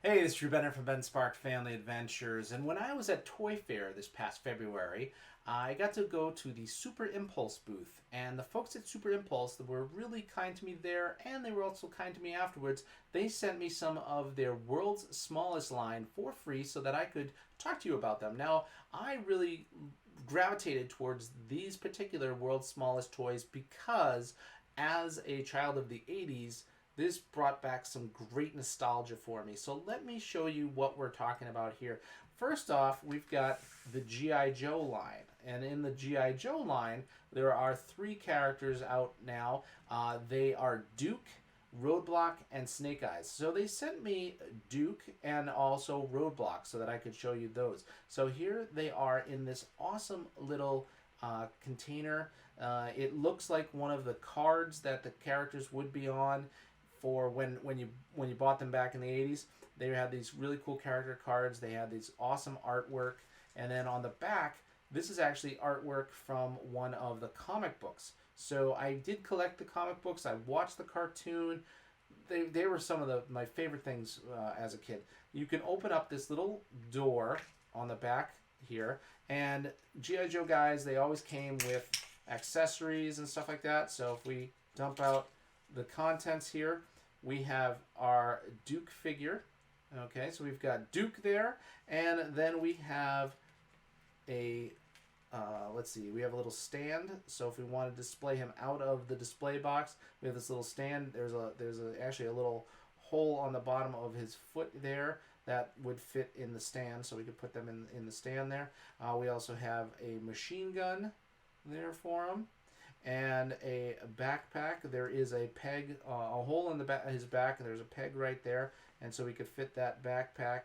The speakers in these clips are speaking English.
Hey, this is Drew Bennett from Ben Spark Family Adventures, and when I was at Toy Fair this past February, I got to go to the Super Impulse booth, and the folks at Super Impulse that were really kind to me there, and they were also kind to me afterwards. They sent me some of their world's smallest line for free so that I could talk to you about them. Now, I really gravitated towards these particular world's smallest toys because as a child of the 80s, this brought back some great nostalgia for me. So let me show you what we're talking about here. First off, we've got the G.I. Joe line. And in the G.I. Joe line, there are three characters out now. They are Duke, Roadblock, and Snake Eyes. So they sent me Duke and also Roadblock so that I could show you those. So here they are in this awesome little container. It looks like one of the cards that the characters would be on for when you bought them back in the 80s. They had these really cool character cards. They had these awesome artwork. And then on the back, this is actually artwork from one of the comic books. So I did collect the comic books. I watched the cartoon. They were some of my favorite things as a kid. You can open up this little door on the back here. And G.I. Joe guys, they always came with accessories and stuff like that. So if we dump out the contents here, we have our Duke figure. Okay, so we've got Duke there, and then we have a let's see, we have a little stand. So if we want to display him out of the display box, we have this little stand. There's actually a little hole on the bottom of his foot there that would fit in the stand, so we could put them in the stand there. We also have a machine gun there for him, and a backpack. There is a peg, a hole in the back, his back, and there's a peg right there, and so we could fit that backpack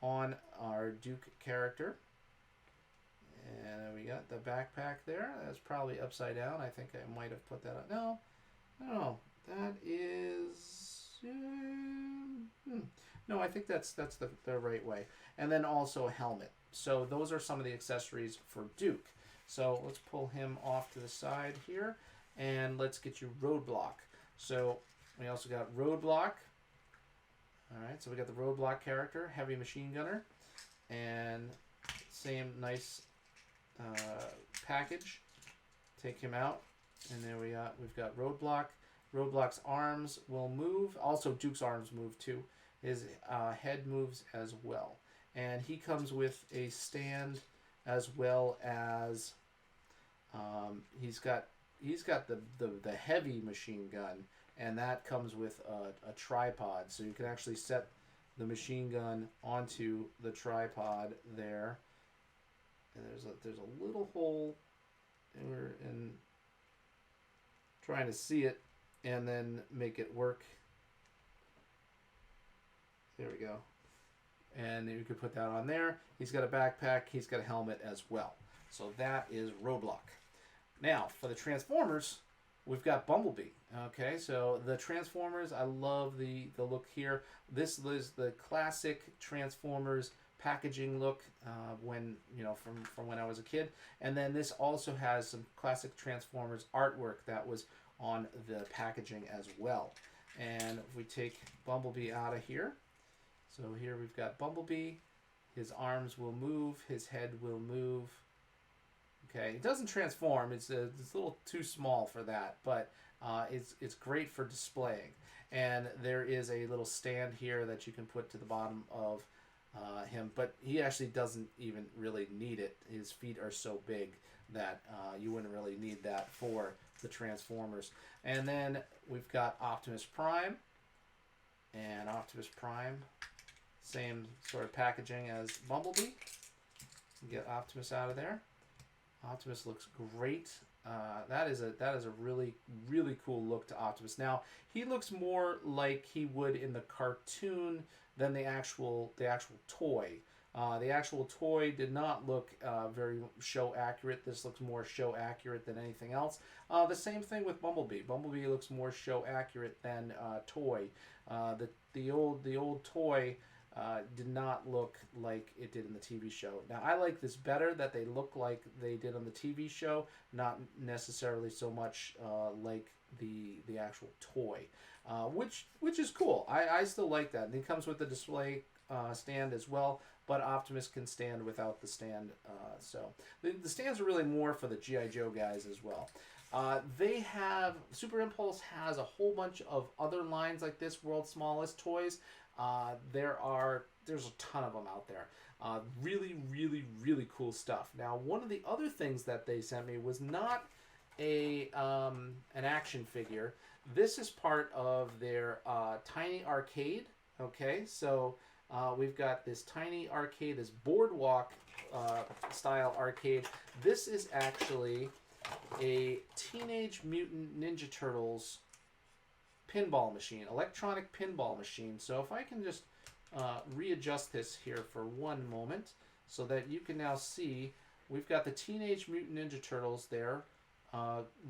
on our Duke character. And we got the backpack there. That's probably upside down. I think I might have put that on. No, that is. No, I think that's the right way. And then also a helmet. So those are some of the accessories for Duke. So let's pull him off to the side here, and let's get you Roadblock. So we also got Roadblock. All right, so we got the Roadblock character, heavy machine gunner, and same nice package. Take him out, and there we've got Roadblock. Roadblock's arms will move. Also, Duke's arms move too. His head moves as well, and he comes with a stand as well as he's got the heavy machine gun, and that comes with a tripod, so you can actually set the machine gun onto the tripod there. And there's a little hole, and we're trying to see it and then make it work. There we go. And you could put that on there. He's got a backpack. He's got a helmet as well. So that is Roadblock. Now, for the Transformers, we've got Bumblebee. Okay, so the Transformers, I love the look here. This is the classic Transformers packaging look from when I was a kid. And then this also has some classic Transformers artwork that was on the packaging as well. And if we take Bumblebee out of here, so here we've got Bumblebee. His arms will move. His head will move. Okay, it doesn't transform. It's a little too small for that, but it's great for displaying. And there is a little stand here that you can put to the bottom of him, but he actually doesn't even really need it. His feet are so big that you wouldn't really need that for the Transformers. And then we've got Optimus Prime. And Optimus Prime, same sort of packaging as Bumblebee. Get Optimus out of there. Optimus looks great. That is a really cool look to Optimus. Now he looks more like he would in the cartoon than the actual toy. The actual toy did not look very show accurate. This looks more show accurate than anything else. The same thing with Bumblebee. Bumblebee looks more show accurate than toy. The old toy did not look like it did in the TV show. Now, I like this better, that they look like they did on the TV show, not necessarily so much like the actual toy, which is cool. I still like that. And it comes with the display stand as well, but Optimus can stand without the stand. So the stands are really more for the G.I. Joe guys as well. Super Impulse has a whole bunch of other lines like this, World's Smallest Toys. There's a ton of them out there. Really, really, really cool stuff. Now, one of the other things that they sent me was not an action figure. This is part of their tiny arcade. Okay, so we've got this tiny arcade, this Boardwalk style arcade. This is actually a Teenage Mutant Ninja Turtles pinball machine, electronic pinball machine. So if I can just readjust this here for one moment so that you can now see, we've got the Teenage Mutant Ninja Turtles there.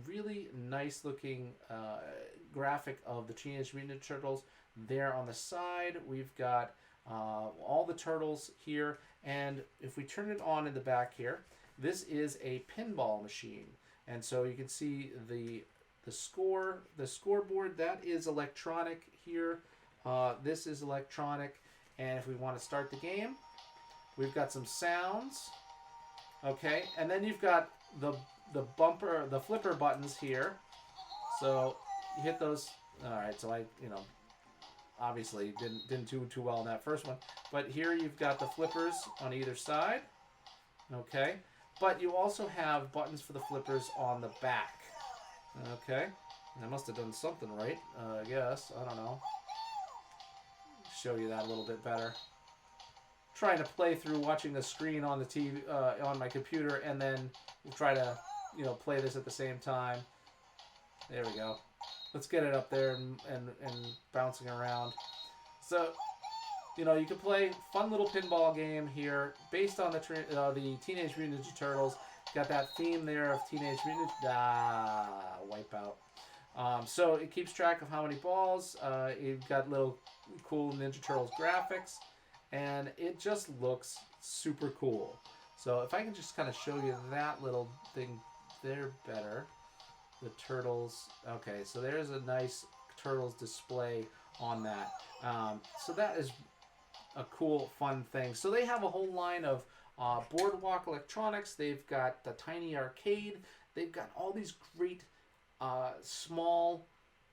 Really nice looking graphic of the Teenage Mutant Ninja Turtles there on the side. We've got all the turtles here, and if we turn it on in the back here, this is a pinball machine. And so you can see the scoreboard, that is electronic here. This is electronic, and if we want to start the game, we've got some sounds. Okay, and then you've got the flipper buttons here. So you hit those. All right, so I obviously didn't do too well in that first one, but here you've got the flippers on either side. Okay, but you also have buttons for the flippers on the back. Okay, I must have done something right, I guess. I don't know. Show you that a little bit better. Trying to play through watching the screen on the TV on my computer, and then try to play this at the same time. There we go. Let's get it up there and bouncing around. So you can play fun little pinball game here based on the Teenage Mutant Ninja Turtles. Got that theme there of Teenage Mutant Wipeout. So it keeps track of how many balls. You've got little cool Ninja Turtles graphics, and it just looks super cool. So if I can just kind of show you that little thing there better. The turtles. Okay, so there's a nice turtles display on that. So that is a cool, fun thing. So they have a whole line of Boardwalk electronics. They've got the tiny arcade. They've got all these great small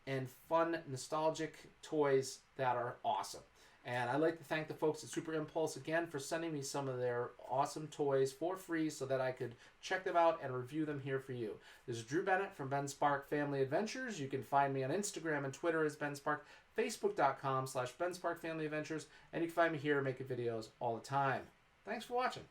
and fun nostalgic toys that are awesome. And I'd like to thank the folks at Super Impulse again for sending me some of their awesome toys for free so that I could check them out and review them here for you. This is Drew Bennett from Ben Spark Family Adventures. You can find me on Instagram and Twitter as Ben Spark, Facebook.com/Ben Spark Family Adventures, and you can find me here making videos all the time. Thanks for watching.